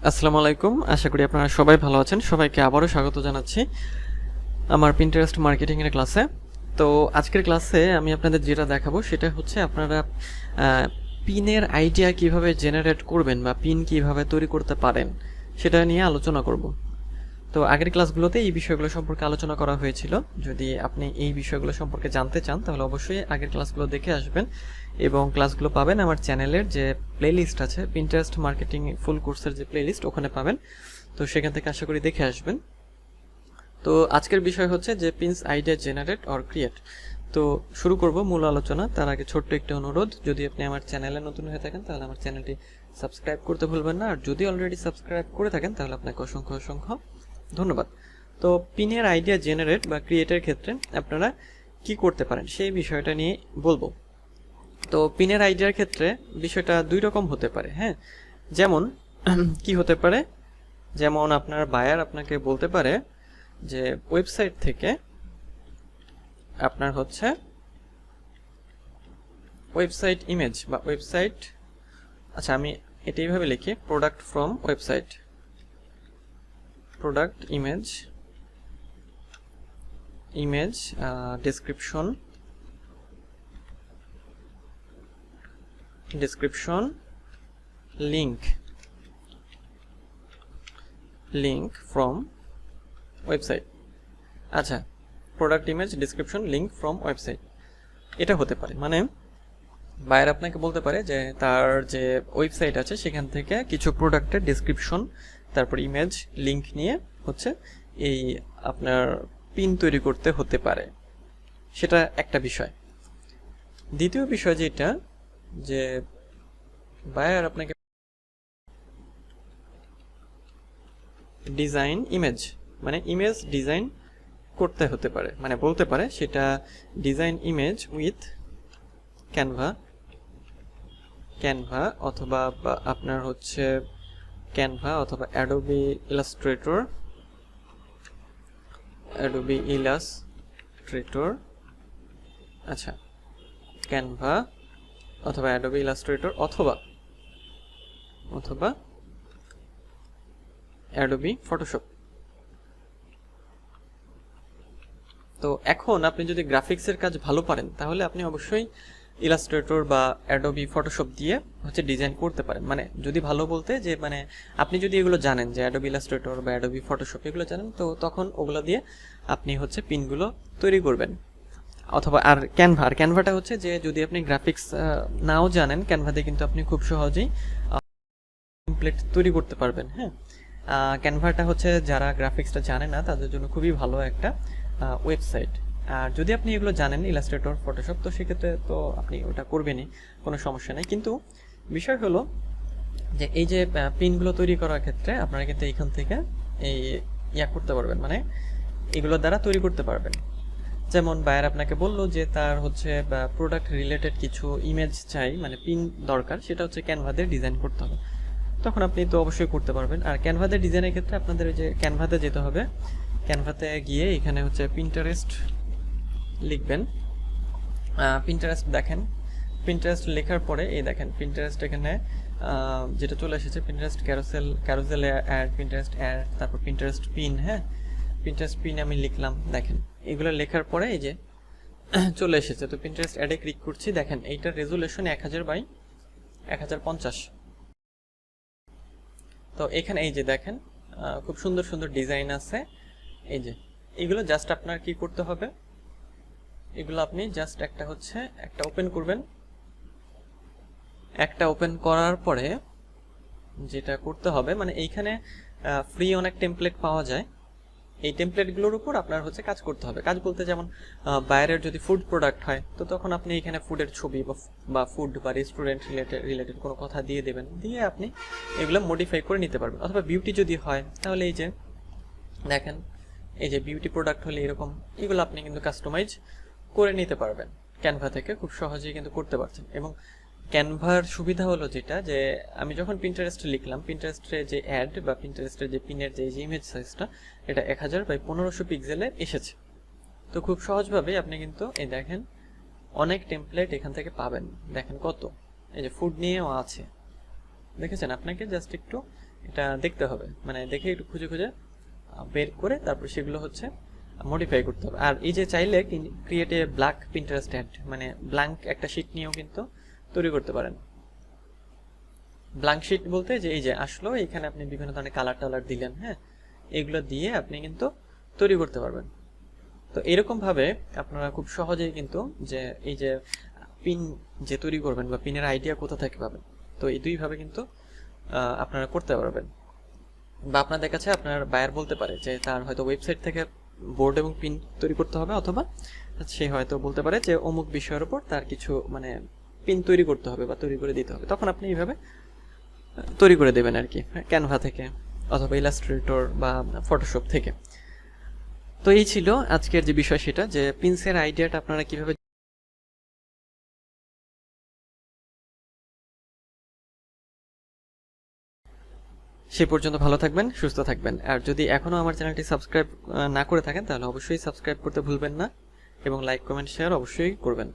আসসালামু আলাইকুম, আশা করি আপনারা সবাই ভালো আছেন। সবাইকে আবারও স্বাগত জানাচ্ছি আমার পিন্টারেস্ট মার্কেটিংয়ের ক্লাসে। তো আজকের ক্লাসে আমি আপনাদের যেটা দেখাবো সেটা হচ্ছে আপনারা পিনের আইডিয়া কিভাবে জেনারেট করবেন বা পিন কিভাবে তৈরি করতে পারেন সেটা নিয়ে আলোচনা করব। তো আগের ক্লাসগুলোতে এই বিষয়গুলো সম্পর্কে আলোচনা করা হয়েছিল। যদি আপনি এই বিষয়গুলো সম্পর্কে জানতে চান তাহলে অবশ্যই আগের ক্লাসগুলো দেখে আসবেন এবং ক্লাসগুলো পাবেন আমার চ্যানেলের যে প্লেলিস্ট আছে, পিন্টারেস্ট মার্কেটিং ফুল কোর্সের যে প্লেলিস্ট, ওখানে পাবেন। তো সেখান থেকে আশা করি দেখে আসবেন। তো আজকের বিষয় হচ্ছে যে pins idea generate or create. তো শুরু করব মূল আলোচনা। তার আগে ছোট্ট একটা অনুরোধ, যদি আপনি আমার চ্যানেলে নতুন হয়ে থাকেন তাহলে আমার চ্যানেলটি সাবস্ক্রাইব করতে ভুলবেন না, আর যদি অলরেডি সাবস্ক্রাইব করে থাকেন তাহলে আপনাকে অসংখ্য অসংখ্য ধন্যবাদ। তো পিনের আইডিয়া জেনারেট বা ক্রিয়েটের ক্ষেত্রে আপনারা কি করতে পারেন সেই বিষয়টা নিয়ে বলবো। তো পিনের আইডিয়ার ক্ষেত্রে বিষয়টা দুই রকম হতে পারে। হ্যাঁ, যেমন কি হতে পারে, যেমন আপনার বায়ার আপনাকে বলতে পারে যে ওয়েবসাইট থেকে আপনার হচ্ছে ওয়েবসাইট ইমেজ বা ওয়েবসাইট, আচ্ছা আমি এটা এইভাবে লিখি, product from website, product image, image description, description, link, link from website. আচ্ছা, product image description link from website, এটা হতে পারে। মানে বায়ার আপনাকে বলতে পারে যে তার যে ওয়েবসাইট আছে সেখান থেকে কিছু প্রোডাক্টের ডেসক্রিপশন, তারপর ইমেজ, লিঙ্ক নিয়ে হচ্ছে এই আপনার পিন তৈরি করতে হতে পারে। সেটা একটা বিষয়। দ্বিতীয় বিষয় যেটা, যে বায়ার আপনাকে ডিজাইন ইমেজ, মানে ইমেজ ডিজাইন করতে হতে পারে, মানে বলতে পারে সেটা design image with Canva, Canva অথবা আপনার হচ্ছে ক্যানভা অথবা অ্যাডোবি ইলাস্ট্রেটর, অ্যাডোবি ইলাস্ট্রেটর, আচ্ছা ক্যানভা অথবা অ্যাডোবি ইলাস্ট্রেটর অথবা অথবা অ্যাডোবি ফটোশপ। তো এখন আপনি যদি গ্রাফিক্সের কাজ ভালো পারেন তাহলে আপনি অবশ্যই ইলাস্ট্রেটর বা অ্যাডোবি ফটোশপ দিয়ে হচ্ছে ডিজাইন করতে পারেন। মানে যদি ভালো বলতে যে মানে আপনি যদি এগুলো জানেন, যে অ্যাডোবি ইলাস্ট্রেটর বা অ্যাডোবি ফটোশপ এগুলো জানেন, তো তখন ওগুলো দিয়ে আপনি হচ্ছে পিনগুলো তৈরি করবেন। অথবা আর ক্যানভা, আর ক্যানভাটা হচ্ছে যে যদি আপনি গ্রাফিক্স নাও জানেন, ক্যানভাতে কিন্তু আপনি খুব সহজেই টেমপ্লেট তৈরি করতে পারবেন। হ্যাঁ, ক্যানভাটা হচ্ছে যারা গ্রাফিক্সটা জানে না তাদের জন্য খুবই ভালো একটা ওয়েবসাইট। আর যদি আপনি এগুলো জানেন, ইলাস্ট্রেটর, ফটোশপ, তো সেক্ষেত্রে তো আপনি ওটা করবেনই, কোনো সমস্যা নেই। কিন্তু বিষয় হলো যে এই যে পিনগুলো তৈরি করার ক্ষেত্রে আপনারা কিন্তু এখান থেকে এই করতে পারবেন, মানে এগুলোর দ্বারা তৈরি করতে পারবেন। যেমন বায়ার আপনাকে বললো যে তার হচ্ছে প্রোডাক্ট রিলেটেড কিছু ইমেজ চাই, মানে পিন দরকার, সেটা হচ্ছে ক্যানভাতে ডিজাইন করতে হবে, তখন আপনি তো অবশ্যই করতে পারবেন। আর ক্যানভাতে ডিজাইনের ক্ষেত্রে আপনাদের যে ক্যানভাতে যেতে হবে, ক্যানভাতে গিয়ে এখানে হচ্ছে পিন্টারেস্ট লিখবেন। পিন্টারেস্ট দেখেন, পিন্টারেস্ট লেখার পরে এই দেখেন পিন্টারেস্ট এখানে যেটা চলে এসেছে, Pinterest carousel ad, Pinterest ad, তারপর পিন্টারেস্ট পিন। হ্যাঁ, পিন্টারেস্ট পিন আমি লিখলাম, দেখেন এগুলো লেখার পরে এই যে চলে এসেছে। তো পিন্টারেস্ট অ্যাডে ক্লিক করছি, দেখেন এইটার রেজুলেশন 1000 বাই 1050। তো এখানে এই যে দেখেন খুব সুন্দর সুন্দর ডিজাইন আছে। এই যে এগুলো জাস্ট আপনার কি করতে হবে, এগুলো আপনি জাস্ট একটা হচ্ছে একটা ওপেন করবেন। একটা ওপেন করার পরে যেটা করতে হবে, মানে এইখানে ফ্রি অনেক টেমপ্লেট পাওয়া যায়, এই টেমপ্লেটগুলোর উপর আপনার হচ্ছে কাজ করতে হবে। কাজ বলতে যেমন বাইরের যদি ফুড প্রোডাক্ট হয় তো তখন আপনি এখানে ফুডের ছবি বা ফুড বা রেস্টুরেন্ট রিলেটেড কোনো কথা দিয়ে দেবেন, দিয়ে আপনি এগুলো মডিফাই করে নিতে পারবেন। অথবা বিউটি যদি হয় তাহলে এই যে দেখেন এই যে বিউটি প্রোডাক্ট হলে এরকম, এগুলো আপনি কিন্তু কাস্টমাইজ করে নিতে পারবেন ক্যানভা থেকে, খুব সহজেই কিন্তু করতে পারছেন। এবং ক্যানভার সুবিধা হলো যেটা, যে আমি যখন পিন্টারেস্টে লিখলাম, পিন্টারেস্টের যে অ্যাড বা পিন্টারেস্টের যে পিনের যে ইমেজ সাইজটা, এটা 1000 বাই 1500 পিক্সেলে এসেছে। তো খুব সহজভাবে আপনি কিন্তু এই দেখেন অনেক টেমপ্লেট এখান থেকে পাবেন। দেখেন কত, এই যে ফুড নিয়েও আছে, দেখেছেন, আপনাকে জাস্ট একটু এটা দেখতে হবে, মানে দেখে একটু খুঁজে খুঁজে বের করে তারপর সেগুলো হচ্ছে মডিফাই করতে হবে। আর এই যে চাইলে create a black Pinterest ad, মানে ব্ল্যাঙ্ক একটা শিট নিয়েও কিন্তু তৈরি করতে পারেন। ব্ল্যাঙ্ক শিট বলতে যে এই যে আসলো, এখানে আপনি বিভিন্ন ধরনের কালার টালার দিলেন, হ্যাঁ, এগুলো দিয়ে আপনি কিন্তু তৈরি করতে পারবেন। তো এরকম ভাবে আপনারা খুব সহজেই কিন্তু যে এই যে পিন যে তৈরি করবেন বা পিনের আইডিয়া কোথা থেকে পাবেন, তো এই দুইভাবে কিন্তু আপনারা করতে পারবেন। বা আপনাদের কাছে আপনার বায়ার বলতে পারে যে তার হয়তো ওয়েবসাইট থেকে বোর্ড এবং পিন তৈরি করতে হবে, অথবা সে হয়তো বলতে পারে যে অমুক বিষয়ের উপর তার কিছু মানে পিন তৈরি করতে হবে বা তৈরি করে দিতে হবে, তখন আপনি এইভাবে তৈরি করে দেবেন আর কি, ক্যানভা থেকে অথবা ইলাস্ট্রেটর বা ফটোশপ থেকে। তো এই ছিল আজকের যে বিষয়, সেটা যে পিনসের আইডিয়াটা আপনারা কিভাবে। সে পর্যন্ত ভালো থাকবেন, সুস্থ থাকবেন। আর যদি এখনও আমার চ্যানেলটি সাবস্ক্রাইব না করে থাকেন তাহলে অবশ্যই সাবস্ক্রাইব করতে ভুলবেন না, এবং লাইক কমেন্ট শেয়ার অবশ্যই করবেন।